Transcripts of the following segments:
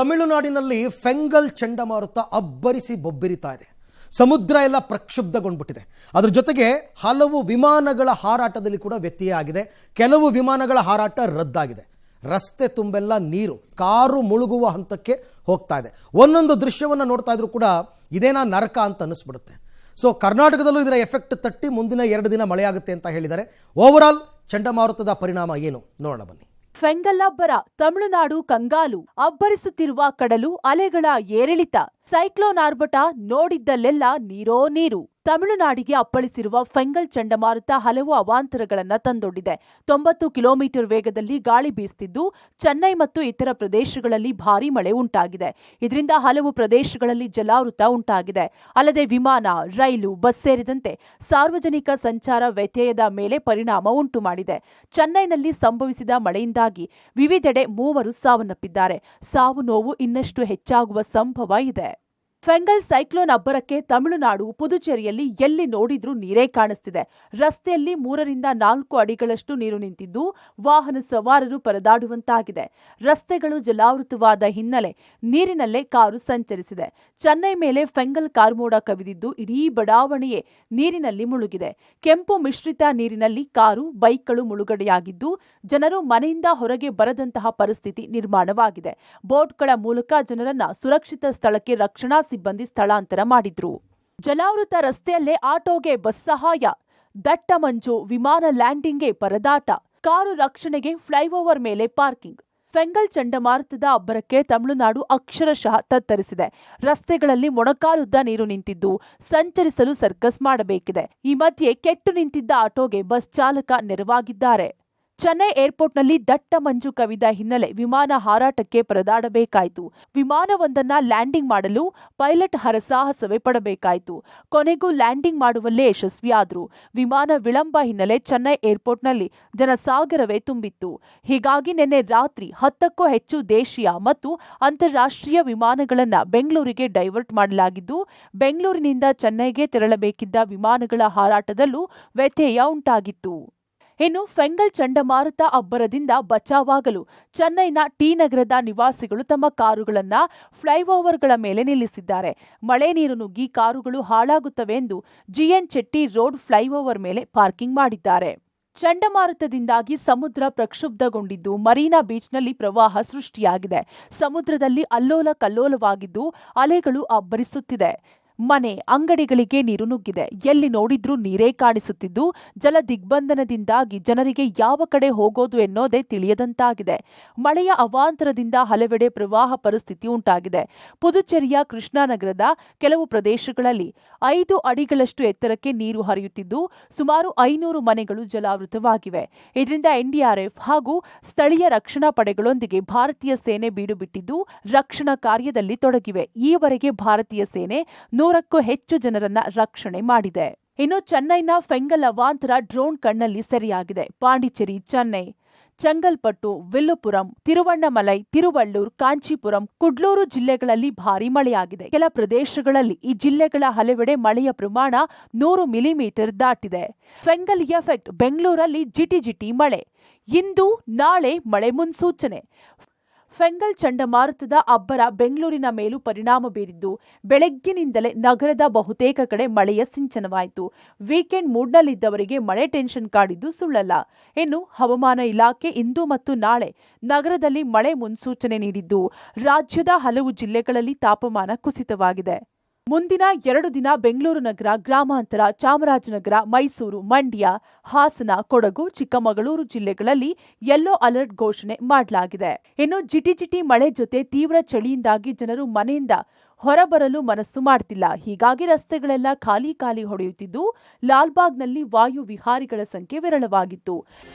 ತಮಿಳುನಾಡಿನಲ್ಲಿ ಫೆಂಗಲ್ ಚಂಡಮಾರುತ ಅಬ್ಬರಿಸಿ ಬೊಬ್ಬಿರಿತಾ ಇದೆ. ಸಮುದ್ರ ಎಲ್ಲ ಪ್ರಕ್ಷುಬ್ಧಗೊಂಡ್ಬಿಟ್ಟಿದೆ. ಅದರ ಜೊತೆಗೆ ಹಲವು ವಿಮಾನಗಳ ಹಾರಾಟದಲ್ಲಿ ಕೂಡ ವ್ಯತ್ಯಯ ಆಗಿದೆ. ಕೆಲವು ವಿಮಾನಗಳ ಹಾರಾಟ ರದ್ದಾಗಿದೆ. ರಸ್ತೆ ತುಂಬೆಲ್ಲ ನೀರು, ಕಾರು ಮುಳುಗುವ ಹಂತಕ್ಕೆ ಹೋಗ್ತಾ ಇದೆ. ಒಂದೊಂದು ದೃಶ್ಯವನ್ನು ನೋಡ್ತಾ ಇದ್ರೂ ಕೂಡ ಇದೇನಾ ನರಕ ಅಂತ ಅನ್ನಿಸ್ಬಿಡುತ್ತೆ. ಸೊ ಕರ್ನಾಟಕದಲ್ಲೂ ಇದರ ಎಫೆಕ್ಟ್ ತಟ್ಟಿ ಮುಂದಿನ 2 ದಿನ ಮಳೆಯಾಗುತ್ತೆ ಅಂತ ಹೇಳಿದ್ದಾರೆ. ಓವರಾಲ್ ಚಂಡಮಾರುತದ ಪರಿಣಾಮ ಏನು ನೋಡೋಣ ಬನ್ನಿ. ಫೆಂಗಲ್ ಅಬ್ಬರ, ತಮಿಳುನಾಡು ಕಂಗಾಲು, ಅಬ್ಬರಿಸುತ್ತಿರುವ ಕಡಲು, ಅಲೆಗಳ ಏರಿಳಿತ, ಸೈಕ್ಲೋನ್ ಆರ್ಭಟ, ನೋಡಿದ್ದಲ್ಲೆಲ್ಲ ನೀರೋ ನೀರು. ತಮಿಳುನಾಡಿಗೆ ಅಪ್ಪಳಿಸಿರುವ ಫೆಂಗಲ್ ಚಂಡಮಾರುತ ಹಲವು ಅವಾಂತರಗಳನ್ನ ತಂದೊಡ್ಡಿದೆ. 90 ಕಿಲೋಮೀಟರ್ ವೇಗದಲ್ಲಿ ಗಾಳಿ ಬೀಸುತ್ತಿದ್ದು ಚೆನ್ನೈ ಮತ್ತು ಇತರ ಪ್ರದೇಶಗಳಲ್ಲಿ ಭಾರೀ ಮಳೆ ಉಂಟಾಗಿದೆ. ಇದರಿಂದ ಹಲವು ಪ್ರದೇಶಗಳಲ್ಲಿ ಜಲಾವೃತ ಉಂಟಾಗಿದೆ. ಅಲ್ಲದೆ ವಿಮಾನ, ರೈಲು, ಬಸ್ ಸೇರಿದಂತೆ ಸಾರ್ವಜನಿಕ ಸಂಚಾರ ವ್ಯತ್ಯಯದ ಮೇಲೆ ಪರಿಣಾಮ ಉಂಟು ಮಾಡಿದೆ. ಚೆನ್ನೈನಲ್ಲಿ ಸಂಭವಿಸಿದ ಮಳೆಯಿಂದಾಗಿ ವಿವಿಧೆಡೆ 3 ಸಾವನ್ನಪ್ಪಿದ್ದಾರೆ. ಸಾವು ನೋವು ಇನ್ನಷ್ಟು ಹೆಚ್ಚಾಗುವ ಸಂಭವ ಇದೆ. ಫೆಂಗಲ್ ಸೈಕ್ಲೋನ್ ಅಬ್ಬರಕ್ಕೆ ತಮಿಳುನಾಡು, ಪುದುಚೇರಿಯಲ್ಲಿ ಎಲ್ಲಿ ನೋಡಿದ್ರೂ ನೀರೇ ಕಾಣಿಸ್ತಿದೆ. ರಸ್ತೆಯಲ್ಲಿ 3 ರಿಂದ 4 ಅಡಿಗಳಷ್ಟು ನೀರು ನಿಂತಿದ್ದು ವಾಹನ ಸವಾರರು ಪರದಾಡುವಂತಾಗಿದೆ. ರಸ್ತೆಗಳು ಜಲಾವೃತವಾದ ಹಿನ್ನೆಲೆ ನೀರಿನಲ್ಲೇ ಕಾರು ಸಂಚರಿಸಿದೆ. ಚೆನ್ನೈ ಮೇಲೆ ಫೆಂಗಲ್ ಕಾರ್ಮೋಡ ಕವಿದಿದ್ದು ಇಡೀ ಬಡಾವಣೆಯೇ ನೀರಿನಲ್ಲಿ ಮುಳುಗಿದೆ. ಕೆಂಪು ಮಿಶ್ರಿತ ನೀರಿನಲ್ಲಿ ಕಾರು, ಬೈಕ್ಗಳು ಮುಳುಗಡೆಯಾಗಿದ್ದು ಜನರು ಮನೆಯಿಂದ ಹೊರಗೆ ಬರದಂತಹ ಪರಿಸ್ಥಿತಿ ನಿರ್ಮಾಣವಾಗಿದೆ. ಬೋಟ್ಗಳ ಮೂಲಕ ಜನರನ್ನ ಸುರಕ್ಷಿತ ಸ್ಥಳಕ್ಕೆ ರಕ್ಷಣಾ ಸಿಬ್ಬಂದಿ ಸ್ಥಳಾಂತರ ಮಾಡಿದ್ರು. ಜಲಾವೃತ ರಸ್ತೆಯಲ್ಲೇ ಆಟೋಗೆ ಬಸ್ ಸಹಾಯ, ದಟ್ಟ ಮಂಜು, ವಿಮಾನ ಲ್ಯಾಂಡಿಂಗ್ಗೆ ಪರದಾಟ, ಕಾರು ರಕ್ಷಣೆಗೆ ಫ್ಲೈಓವರ್ ಮೇಲೆ ಪಾರ್ಕಿಂಗ್. ಫೆಂಗಲ್ ಚಂಡಮಾರುತದ ಅಬ್ಬರಕ್ಕೆ ತಮಿಳುನಾಡು ಅಕ್ಷರಶಃ ತತ್ತರಿಸಿದೆ. ರಸ್ತೆಗಳಲ್ಲಿ ಮೊಣಕಾಲುದ್ದ ನೀರು ನಿಂತಿದ್ದು ಸಂಚರಿಸಲು ಸರ್ಕಸ್ ಮಾಡಬೇಕಿದೆ. ಈ ಮಧ್ಯೆ ಕೆಟ್ಟು ನಿಂತಿದ್ದ ಆಟೋಗೆ ಬಸ್ ಚಾಲಕ ನೆರವಾಗಿದ್ದಾರೆ. ಚೆನ್ನೈ ಏರ್ಪೋರ್ಟ್ನಲ್ಲಿ ದಟ್ಟ ಮಂಜು ಕವಿದ ಹಿನ್ನೆಲೆ ವಿಮಾನ ಹಾರಾಟಕ್ಕೆ ಪರದಾಡಬೇಕಾಯಿತು. ವಿಮಾನವೊಂದನ್ನ ಲ್ಯಾಂಡಿಂಗ್ ಮಾಡಲು ಪೈಲಟ್ ಹರಸಾಹಸವೇ ಪಡಬೇಕಾಯಿತು. ಕೊನೆಗೂ ಲ್ಯಾಂಡಿಂಗ್ ಮಾಡುವಲ್ಲೇ ಯಶಸ್ವಿಯಾದ್ರು. ವಿಮಾನ ವಿಳಂಬ ಹಿನ್ನೆಲೆ ಚೆನ್ನೈ ಏರ್ಪೋರ್ಟ್ನಲ್ಲಿ ಜನಸಾಗರವೇ ತುಂಬಿತ್ತು. ಹೀಗಾಗಿ ನಿನ್ನೆ ರಾತ್ರಿ 10ಕ್ಕೂ ಹೆಚ್ಚು ದೇಶೀಯ ಮತ್ತು ಅಂತಾರಾಷ್ಟ್ರೀಯ ವಿಮಾನಗಳನ್ನು ಬೆಂಗಳೂರಿಗೆ ಡೈವರ್ಟ್ ಮಾಡಲಾಗಿದ್ದು ಬೆಂಗಳೂರಿನಿಂದ ಚೆನ್ನೈಗೆ ತೆರಳಬೇಕಿದ್ದ ವಿಮಾನಗಳ ಹಾರಾಟದಲ್ಲೂ ವ್ಯತ್ಯಯ ಉಂಟಾಗಿತ್ತು. ಇನ್ನು ಫೆಂಗಲ್ ಚಂಡಮಾರುತ ಅಬ್ಬರದಿಂದ ಬಚಾವಾಗಲು ಚೆನ್ನೈನ ಟಿ ನಗರದ ನಿವಾಸಿಗಳು ತಮ್ಮ ಕಾರುಗಳನ್ನು ಫ್ಲೈಓವರ್ಗಳ ಮೇಲೆ ನಿಲ್ಲಿಸಿದ್ದಾರೆ. ಮಳೆ ನೀರು ನುಗ್ಗಿ ಕಾರುಗಳು ಹಾಳಾಗುತ್ತವೆ ಎಂದು ಜಿಎನ್ ಚೆಟ್ಟಿ ರೋಡ್ ಫ್ಲೈಓವರ್ ಮೇಲೆ ಪಾರ್ಕಿಂಗ್ ಮಾಡಿದ್ದಾರೆ. ಚಂಡಮಾರುತದಿಂದಾಗಿ ಸಮುದ್ರ ಪ್ರಕ್ಷುಬ್ಧಗೊಂಡಿದ್ದು ಮರೀನಾ ಬೀಚ್ನಲ್ಲಿ ಪ್ರವಾಹ ಸೃಷ್ಟಿಯಾಗಿದೆ. ಸಮುದ್ರದಲ್ಲಿ ಅಲ್ಲೋಲ ಕಲ್ಲೋಲವಾಗಿದ್ದು ಅಲೆಗಳು ಅಬ್ಬರಿಸುತ್ತಿದೆ. ಮನೆ, ಅಂಗಡಿಗಳಿಗೆ ನೀರು ನುಗ್ಗಿದೆ. ಎಲ್ಲಿ ನೋಡಿದ್ರೂ ನೀರೇ ಕಾಣಿಸುತ್ತಿದ್ದು ಜಲ ದಿಗ್ಬಂಧನದಿಂದಾಗಿ ಜನರಿಗೆ ಯಾವ ಕಡೆ ಹೋಗೋದು ಎನ್ನೋದೇ ತಿಳಿಯದಂತಾಗಿದೆ. ಮಳೆಯ ಅವಾಂತರದಿಂದ ಹಲವೆಡೆ ಪ್ರವಾಹ ಪರಿಸ್ಥಿತಿ ಉಂಟಾಗಿದೆ. ಪುದುಚೇರಿಯ ಕೃಷ್ಣಾನಗರದ ಕೆಲವು ಪ್ರದೇಶಗಳಲ್ಲಿ 5 ಅಡಿಗಳಷ್ಟು ಎತ್ತರಕ್ಕೆ ನೀರು ಹರಿಯುತ್ತಿದ್ದು ಸುಮಾರು 500 ಮನೆಗಳು ಜಲಾವೃತವಾಗಿವೆ. ಇದರಿಂದ ಎನ್ಡಿಆರ್ಎಫ್ ಹಾಗೂ ಸ್ಥಳೀಯ ರಕ್ಷಣಾ ಪಡೆಗಳೊಂದಿಗೆ ಭಾರತೀಯ ಸೇನೆ ಬೀಡು ಬಿಟ್ಟಿದ್ದು ರಕ್ಷಣಾ ಕಾರ್ಯದಲ್ಲಿ ತೊಡಗಿವೆ. ಈವರೆಗೆ ಭಾರತೀಯ ಸೇನೆ 100ಕ್ಕೂ ಹೆಚ್ಚು ಜನರನ್ನ ರಕ್ಷಣೆ ಮಾಡಿದೆ. ಇನ್ನು ಚೆನ್ನೈನ ಫೆಂಗಲ್ ಅವಾಂತರ ಡ್ರೋನ್ ಕಣ್ಣಲ್ಲಿ ಸೆರೆಯಾಗಿದೆ. ಪಾಂಡಿಚೇರಿ, ಚೆನ್ನೈ, ಚೆಂಗಲ್ಪಟ್ಟು, ವಿಲ್ಲುಪುರಂ, ತಿರುವಣ್ಣಮಲೈ, ತಿರುವಳ್ಳೂರ್, ಕಾಂಚೀಪುರಂ, ಕುಡ್ಲೂರು ಜಿಲ್ಲೆಗಳಲ್ಲಿ ಭಾರೀ ಮಳೆಯಾಗಿದೆ. ಕೆಲ ಪ್ರದೇಶಗಳಲ್ಲಿ ಈ ಜಿಲ್ಲೆಗಳ ಹಲವೆಡೆ ಮಳೆಯ ಪ್ರಮಾಣ 100 ಮಿಲಿಮೀಟರ್ ದಾಟಿದೆ. ಫೆಂಗಲ್ ಎಫೆಕ್ಟ್, ಬೆಂಗಳೂರಲ್ಲಿ ಜಿಟಿ ಮಳೆ. ಇಂದು ನಾಳೆ ಮಳೆ ಮುನ್ಸೂಚನೆ. ಫೆಂಗಲ್ ಚಂಡಮಾರುತದ ಅಬ್ಬರ ಬೆಂಗಳೂರಿನ ಮೇಲೂ ಪರಿಣಾಮ ಬೀರಿದ್ದು ಬೆಳಗ್ಗಿನಿಂದಲೇ ನಗರದ ಬಹುತೇಕ ಕಡೆ ಮಳೆಯ ಸಿಂಚನವಾಯಿತು. ವೀಕೆಂಡ್ ಮೂಡ್ನಲ್ಲಿದ್ದವರಿಗೆ ಮಳೆ ಟೆನ್ಷನ್ ಕಾಡಿದ್ದು ಸುಳ್ಳಲ್ಲ. ಇನ್ನು ಹವಾಮಾನ ಇಲಾಖೆ ಇಂದು ಮತ್ತು ನಾಳೆ ನಗರದಲ್ಲಿ ಮಳೆ ಮುನ್ಸೂಚನೆ ನೀಡಿದ್ದು ರಾಜ್ಯದ ಹಲವು ಜಿಲ್ಲೆಗಳಲ್ಲಿ ತಾಪಮಾನ ಕುಸಿತವಾಗಿದೆ. ಮುಂದಿನ 2 ದಿನ ಬೆಂಗಳೂರು ನಗರ, ಗ್ರಾಮಾಂತರ, ಚಾಮರಾಜನಗರ, ಮೈಸೂರು, ಮಂಡ್ಯ, ಹಾಸನ, ಕೊಡಗು, ಚಿಕ್ಕಮಗಳೂರು ಜಿಲ್ಲೆಗಳಲ್ಲಿ ಯೆಲ್ಲೋ ಅಲರ್ಟ್ ಘೋಷಣೆ ಮಾಡಲಾಗಿದೆ. ಇನ್ನು ಜಿಟಿ ಮಳೆ ಜೊತೆ ತೀವ್ರ ಚಳಿಯಿಂದಾಗಿ ಜನರು ಮನೆಯಿಂದ ಹೊರಬರಲು ಮನಸ್ಸು ಮಾಡ್ತಿಲ್ಲ. ಹೀಗಾಗಿ ರಸ್ತೆಗಳೆಲ್ಲ ಖಾಲಿ ಹೊಡೆಯುತ್ತಿದ್ದು ಲಾಲ್ಬಾಗ್ನಲ್ಲಿ ವಾಯು ವಿಹಾರಿಗಳ ಸಂಖ್ಯೆ ವಿರಳವಾಗಿತ್ತು.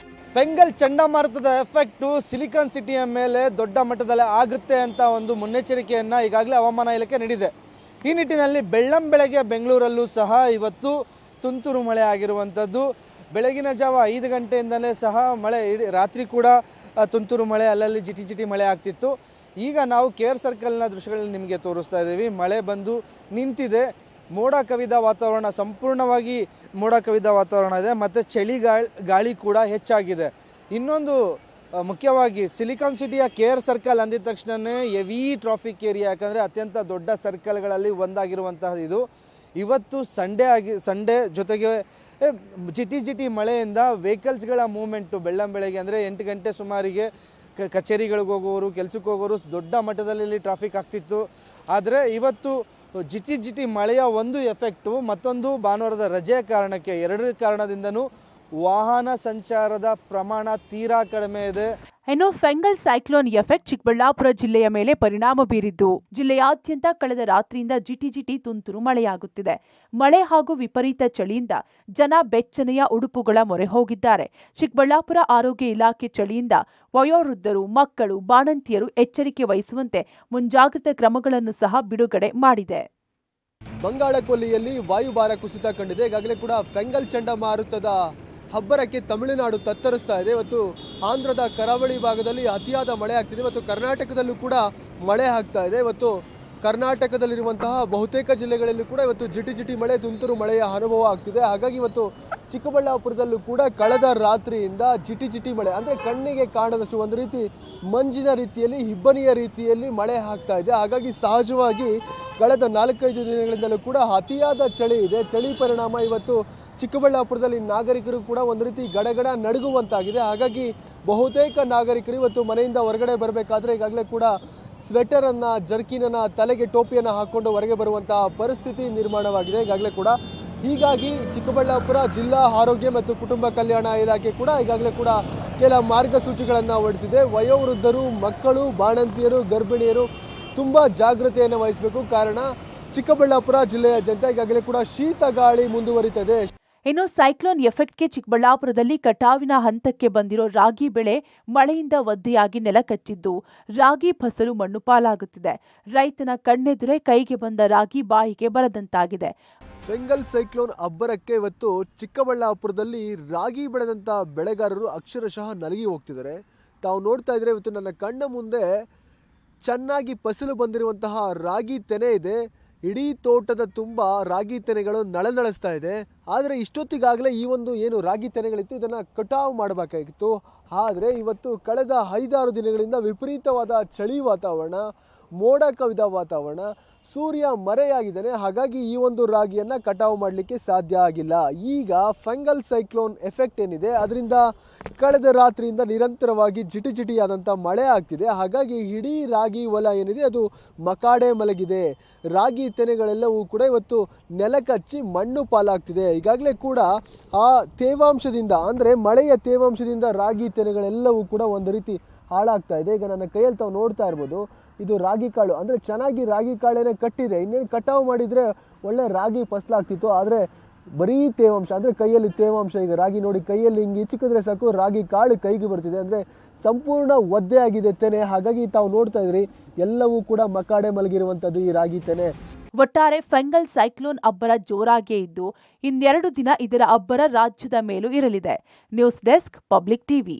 ಫೆಂಗಲ್ ಚಂಡಮಾರುತದ ಎಫೆಕ್ಟು ಸಿಲಿಕಾನ್ ಸಿಟಿಯ ಮೇಲೆ ದೊಡ್ಡ ಮಟ್ಟದಲ್ಲಿ ಆಗುತ್ತೆ ಅಂತ ಒಂದು ಮುನ್ನೆಚ್ಚರಿಕೆಯನ್ನು ಈಗಾಗಲೇ ಹವಾಮಾನ ಇಲಾಖೆ ನೀಡಿದೆ. ಈ ನಿಟ್ಟಿನಲ್ಲಿ ಬೆಳ್ಳಂಬೆಳಗ್ಗೆ ಬೆಂಗಳೂರಲ್ಲೂ ಸಹ ಇವತ್ತು ತುಂತುರು ಮಳೆ ಆಗಿರುವಂಥದ್ದು. ಬೆಳಗಿನ ಜಾವ 5 ಗಂಟೆಯಿಂದಲೇ ಸಹ ಮಳೆ, ರಾತ್ರಿ ಕೂಡ ತುಂತುರು ಮಳೆ, ಅಲ್ಲಲ್ಲಿ ಜಿಟಿ ಮಳೆ ಆಗ್ತಿತ್ತು. ಈಗ ನಾವು ಕೇರ್ ಸರ್ಕಲ್ನ ದೃಶ್ಯಗಳನ್ನ ನಿಮಗೆ ತೋರಿಸ್ತಾ ಇದ್ದೀವಿ. ಮಳೆ ಬಂದು ನಿಂತಿದೆ. ಮೋಡ ಕವಿದ ವಾತಾವರಣ, ಸಂಪೂರ್ಣವಾಗಿ ಮೋಡ ಕವಿದ ವಾತಾವರಣ ಇದೆ ಮತ್ತು ಗಾಳಿ ಕೂಡ ಹೆಚ್ಚಾಗಿದೆ. ಇನ್ನೊಂದು ಮುಖ್ಯವಾಗಿ ಸಿಲಿಕಾನ್ ಸಿಟಿಯ ಕೇರ್ ಸರ್ಕಲ್ ಅಂದಿದ ತಕ್ಷಣವೇ ಹೆವಿ ಟ್ರಾಫಿಕ್ ಏರಿಯಾ, ಯಾಕಂದರೆ ಅತ್ಯಂತ ದೊಡ್ಡ ಸರ್ಕಲ್ಗಳಲ್ಲಿ ಒಂದಾಗಿರುವಂತಹ ಇದು. ಇವತ್ತು ಸಂಡೇ ಜೊತೆಗೆ ಜಿಟಿ ಮಳೆಯಿಂದ ವೆಹಿಕಲ್ಸ್ಗಳ ಮೂವ್ಮೆಂಟು ಬೆಳ್ಳಂಬೆಳಗ್ಗೆ ಅಂದರೆ 8 ಗಂಟೆ ಸುಮಾರಿಗೆ ಕಚೇರಿಗಳಿಗೆ ಹೋಗೋರು, ಕೆಲಸಕ್ಕೆ ಹೋಗೋರು ದೊಡ್ಡ ಮಟ್ಟದಲ್ಲಿ ಟ್ರಾಫಿಕ್ ಆಗ್ತಿತ್ತು. ಆದರೆ ಇವತ್ತು ಜಿಟಿ ಮಳೆಯ ಒಂದು ಎಫೆಕ್ಟು, ಮತ್ತೊಂದು ಭಾನುವಾರದ ರಜೆಯ ಕಾರಣಕ್ಕೆ, ಎರಡರ ಕಾರಣದಿಂದನೂ ವಾಹನ ಸಂಚಾರದ ಪ್ರಮಾಣ ತೀರಾ ಕಡಿಮೆ ಇದೆ. ಇನ್ನು ಫೆಂಗಲ್ ಸೈಕ್ಲೋನ್ ಎಫೆಕ್ಟ್ ಚಿಕ್ಕಬಳ್ಳಾಪುರ ಜಿಲ್ಲೆಯ ಮೇಲೆ ಪರಿಣಾಮ ಬೀರಿದ್ದು ಜಿಲ್ಲೆಯಾದ್ಯಂತ ಕಳೆದ ರಾತ್ರಿಯಿಂದ ಜಿಟಿ ತುಂತುರು ಮಳೆಯಾಗುತ್ತಿದೆ. ಮಳೆ ಹಾಗೂ ವಿಪರೀತ ಚಳಿಯಿಂದ ಜನ ಬೆಚ್ಚನೆಯ ಉಡುಪುಗಳ ಮೊರೆ ಹೋಗಿದ್ದಾರೆ. ಚಿಕ್ಕಬಳ್ಳಾಪುರ ಆರೋಗ್ಯ ಇಲಾಖೆ ಚಳಿಯಿಂದ ವಯೋವೃದ್ಧರು, ಮಕ್ಕಳು, ಬಾಣಂತಿಯರು ಎಚ್ಚರಿಕೆ ವಹಿಸುವಂತೆ ಮುಂಜಾಗ್ರತಾ ಕ್ರಮಗಳನ್ನು ಸಹ ಬಿಡುಗಡೆ ಮಾಡಿದೆ. ಬಂಗಾಳ ಕೊಲ್ಲಿಯಲ್ಲಿ ವಾಯುಭಾರ ಕುಸಿತ ಕಂಡಿದೆ. ಈಗಾಗಲೇ ಕೂಡ ಫೆಂಗಲ್ ಚಂಡಮಾರುತದ ಅಬ್ಬರಕ್ಕೆ ತಮಿಳುನಾಡು ತತ್ತರಿಸ್ತಾ ಇದೆ. ಇವತ್ತು ಆಂಧ್ರದ ಕರಾವಳಿ ಭಾಗದಲ್ಲಿ ಅತಿಯಾದ ಮಳೆ ಆಗ್ತಿದೆ. ಇವತ್ತು ಕರ್ನಾಟಕದಲ್ಲೂ ಕೂಡ ಮಳೆ ಆಗ್ತಾ ಇದೆ. ಇವತ್ತು ಕರ್ನಾಟಕದಲ್ಲಿರುವಂತಹ ಬಹುತೇಕ ಜಿಲ್ಲೆಗಳಲ್ಲಿ ಕೂಡ ಇವತ್ತು ಜಿಟಿ ಮಳೆ, ತುಂತುರು ಮಳೆಯ ಅನುಭವ ಆಗ್ತಿದೆ. ಹಾಗಾಗಿ ಇವತ್ತು ಚಿಕ್ಕಬಳ್ಳಾಪುರದಲ್ಲೂ ಕೂಡ ಕಳೆದ ರಾತ್ರಿಯಿಂದ ಜಿಟಿ ಮಳೆ, ಅಂದರೆ ಕಣ್ಣಿಗೆ ಕಾಣದಷ್ಟು ಒಂದು ರೀತಿ ಮಂಜಿನ ರೀತಿಯಲ್ಲಿ, ಇಬ್ಬನಿಯ ರೀತಿಯಲ್ಲಿ ಮಳೆ ಆಗ್ತಾ ಇದೆ. ಹಾಗಾಗಿ ಸಹಜವಾಗಿ ಕಳೆದ 4-5 ದಿನಗಳಿಂದಲೂ ಕೂಡ ಅತಿಯಾದ ಚಳಿ ಇದೆ. ಚಳಿ ಪರಿಣಾಮ ಇವತ್ತು ಚಿಕ್ಕಬಳ್ಳಾಪುರದಲ್ಲಿ ನಾಗರಿಕರು ಕೂಡ ಒಂದು ರೀತಿ ಗಡಗಡ ನಡುಗುವಂತಾಗಿದೆ. ಹಾಗಾಗಿ ಬಹುತೇಕ ನಾಗರಿಕರು ಇವತ್ತು ಮನೆಯಿಂದ ಹೊರಗಡೆ ಬರಬೇಕಾದ್ರೆ ಈಗಾಗಲೇ ಕೂಡ ಸ್ವೆಟರನ್ನು, ಜರ್ಕಿನನ್ನು, ತಲೆಗೆ ಟೋಪಿಯನ್ನು ಹಾಕ್ಕೊಂಡು ಹೊರಗೆ ಬರುವಂತಹ ಪರಿಸ್ಥಿತಿ ನಿರ್ಮಾಣವಾಗಿದೆ ಈಗಾಗಲೇ ಕೂಡ. ಹೀಗಾಗಿ ಚಿಕ್ಕಬಳ್ಳಾಪುರ ಜಿಲ್ಲಾ ಆರೋಗ್ಯ ಮತ್ತು ಕುಟುಂಬ ಕಲ್ಯಾಣ ಇಲಾಖೆ ಕೂಡ ಈಗಾಗಲೇ ಕೂಡ ಕೆಲ ಮಾರ್ಗಸೂಚಿಗಳನ್ನು ಹೊರಡಿಸಿದೆ. ವಯೋವೃದ್ಧರು, ಮಕ್ಕಳು, ಬಾಣಂತಿಯರು, ಗರ್ಭಿಣಿಯರು ತುಂಬ ಜಾಗೃತೆಯನ್ನು ವಹಿಸಬೇಕು. ಕಾರಣ ಚಿಕ್ಕಬಳ್ಳಾಪುರ ಜಿಲ್ಲೆಯಾದ್ಯಂತ ಈಗಾಗಲೇ ಕೂಡ ಶೀತ ಗಾಳಿ ಮುಂದುವರಿತದೆ. ಇನ್ನು ಸೈಕ್ಲೋನ್ ಎಫೆಕ್ಟ್ಗೆ ಚಿಕ್ಕಬಳ್ಳಾಪುರದಲ್ಲಿ ಕಟಾವಿನ ಹಂತಕ್ಕೆ ಬಂದಿರೋ ರಾಗಿ ಬೆಳೆ ಮಳೆಯಿಂದ ಒದ್ದೆಯಾಗಿ ನೆಲಕಚ್ಚಿದ್ದು ರಾಗಿ ಫಸಲು ಮಣ್ಣು ಪಾಲಾಗುತ್ತಿದೆ. ರೈತನ ಕಣ್ಣೆದುರೇ ಕೈಗೆ ಬಂದ ರಾಗಿ ಬಾಯಿಗೆ ಬರದಂತಾಗಿದೆ. ಬೆಂಗಲ್ ಸೈಕ್ಲೋನ್ ಅಬ್ಬರಕ್ಕೆ ಇವತ್ತು ಚಿಕ್ಕಬಳ್ಳಾಪುರದಲ್ಲಿ ರಾಗಿ ಬೆಳೆದಂಥ ಬೆಳೆಗಾರರು ಅಕ್ಷರಶಃ ನಲಗಿ ಹೋಗ್ತಿದ್ದಾರೆ. ತಾವು ನೋಡ್ತಾ ಇದ್ರೆ ಇವತ್ತು ನನ್ನ ಕಣ್ಣ ಮುಂದೆ ಚೆನ್ನಾಗಿ ಫಸಲು ಬಂದಿರುವಂತಹ ರಾಗಿ ತೆನೆ ಇದೆ. ಇಡೀ ತೋಟದ ತುಂಬ ರಾಗಿ ತೆನೆಗಳು ನಳನಳಿಸ್ತಾ ಇದೆ. ಆದರೆ ಇಷ್ಟೊತ್ತಿಗಾಗಲೇ ಈ ಒಂದು ಏನು ರಾಗಿ ತೆನೆಗಳಿತ್ತು ಇದನ್ನು ಕಟಾವು ಮಾಡಬೇಕಾಗಿತ್ತು. ಆದರೆ ಇವತ್ತು ಕಳೆದ 5-6 ದಿನಗಳಿಂದ ವಿಪರೀತವಾದ ಚಳಿ ವಾತಾವರಣ, ಮೋಡ ಕವಿದ ವಾತಾವರಣ, ಸೂರ್ಯ ಮರೆಯಾಗಿದ್ದಾನೆ. ಹಾಗಾಗಿ ಈ ಒಂದು ರಾಗಿಯನ್ನು ಕಟಾವು ಮಾಡಲಿಕ್ಕೆ ಸಾಧ್ಯ ಆಗಿಲ್ಲ. ಈಗ ಫೆಂಗಲ್ ಸೈಕ್ಲೋನ್ ಎಫೆಕ್ಟ್ ಏನಿದೆ ಅದರಿಂದ ಕಳೆದ ರಾತ್ರಿಯಿಂದ ನಿರಂತರವಾಗಿ ಜಿಟಿಯಾದಂಥ ಮಳೆ ಆಗ್ತಿದೆ. ಹಾಗಾಗಿ ಇಡೀ ರಾಗಿ ಹೊಲ ಏನಿದೆ ಅದು ಮಕಾಡೆ ಮಲಗಿದೆ. ರಾಗಿ ತೆನೆಗಳೆಲ್ಲವೂ ಕೂಡ ಇವತ್ತು ನೆಲಕಚ್ಚಿ ಮಣ್ಣು ಪಾಲಾಗ್ತಿದೆ. ಈಗಾಗಲೇ ಕೂಡ ಆ ತೇವಾಂಶದಿಂದ, ಅಂದರೆ ಮಳೆಯ ತೇವಾಂಶದಿಂದ ರಾಗಿ ತೆನೆಗಳೆಲ್ಲವೂ ಕೂಡ ಒಂದು ರೀತಿ ಹಾಳಾಗ್ತಾ ಇದೆ. ಈಗ ನನ್ನ ಕೈಯಲ್ಲಿ ತಾವು ನೋಡ್ತಾ ಇರ್ಬೋದು, ಇದು ರಾಗಿ ಕಾಳು, ಅಂದರೆ ಚೆನ್ನಾಗಿ ರಾಗಿ ಕಾಳೇನೆ ಕಟ್ಟಿದೆ. ಇನ್ನೇನು ಕಟಾವು ಮಾಡಿದರೆ ಒಳ್ಳೆ ರಾಗಿ ಫಸಲಾಗ್ತಿತ್ತು. ಆದರೆ ಬರೀ ತೇವಾಂಶ, ಅಂದರೆ ಕೈಯಲ್ಲಿ ತೇವಾಂಶ. ಈಗ ರಾಗಿ ನೋಡಿ, ಕೈಯಲ್ಲಿ ಹಿಂಗೆ ಚಿಕ್ಕಿದ್ರೆ ಸಾಕು ರಾಗಿ ಕಾಳು ಕೈಗೆ ಬರ್ತಿದೆ, ಅಂದರೆ ಸಂಪೂರ್ಣ ಒದ್ದೆ ಆಗಿದೆ ತೆನೆ. ಹಾಗಾಗಿ ತಾವು ನೋಡ್ತಾ ಇದ್ರಿ ಎಲ್ಲವೂ ಕೂಡ ಮಕಾಡೆ ಮಲಗಿರುವಂಥದ್ದು ಈ ರಾಗಿ ತೆನೆ. ಒಟ್ಟಾರೆ ಫೆಂಗಲ್ ಸೈಕ್ಲೋನ್ ಅಬ್ಬರ ಜೋರಾಗೇ ಇದ್ದು ಇನ್ನೆರಡು ದಿನ ಇದರ ಅಬ್ಬರ ರಾಜ್ಯದ ಮೇಲೂ ಇರಲಿದೆ. News desk, public TV.